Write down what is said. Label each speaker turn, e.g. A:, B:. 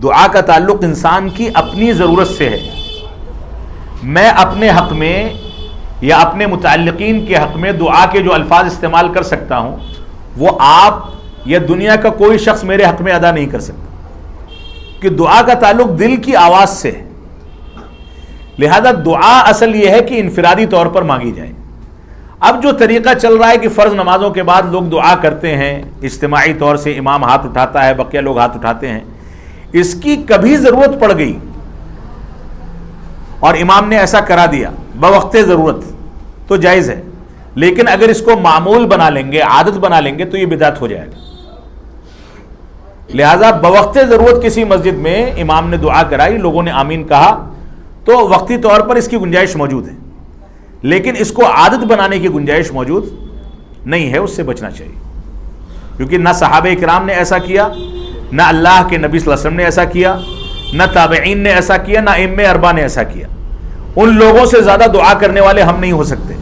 A: دعا کا تعلق انسان کی اپنی ضرورت سے ہے. میں اپنے حق میں یا اپنے متعلقین کے حق میں دعا کے جو الفاظ استعمال کر سکتا ہوں وہ آپ یا دنیا کا کوئی شخص میرے حق میں ادا نہیں کر سکتا, کہ دعا کا تعلق دل کی آواز سے ہے. لہذا دعا اصل یہ ہے کہ انفرادی طور پر مانگی جائے. اب جو طریقہ چل رہا ہے کہ فرض نمازوں کے بعد لوگ دعا کرتے ہیں, اجتماعی طور سے امام ہاتھ اٹھاتا ہے, بقیہ لوگ ہاتھ اٹھاتے ہیں, اس کی کبھی ضرورت پڑ گئی اور امام نے ایسا کرا دیا بوقت ضرورت تو جائز ہے, لیکن اگر اس کو معمول بنا لیں گے, عادت بنا لیں گے تو یہ بدعت ہو جائے گا. لہذا بوقت ضرورت کسی مسجد میں امام نے دعا کرائی, لوگوں نے آمین کہا تو وقتی طور پر اس کی گنجائش موجود ہے, لیکن اس کو عادت بنانے کی گنجائش موجود نہیں ہے. اس سے بچنا چاہیے, کیونکہ نہ صحابہ کرام نے ایسا کیا, نہ اللہ کے نبی صلی اللہ علیہ وسلم نے ایسا کیا, نہ تابعین نے ایسا کیا, نہ ائمہ اربعہ نے ایسا کیا. ان لوگوں سے زیادہ دعا کرنے والے ہم نہیں ہو سکتے.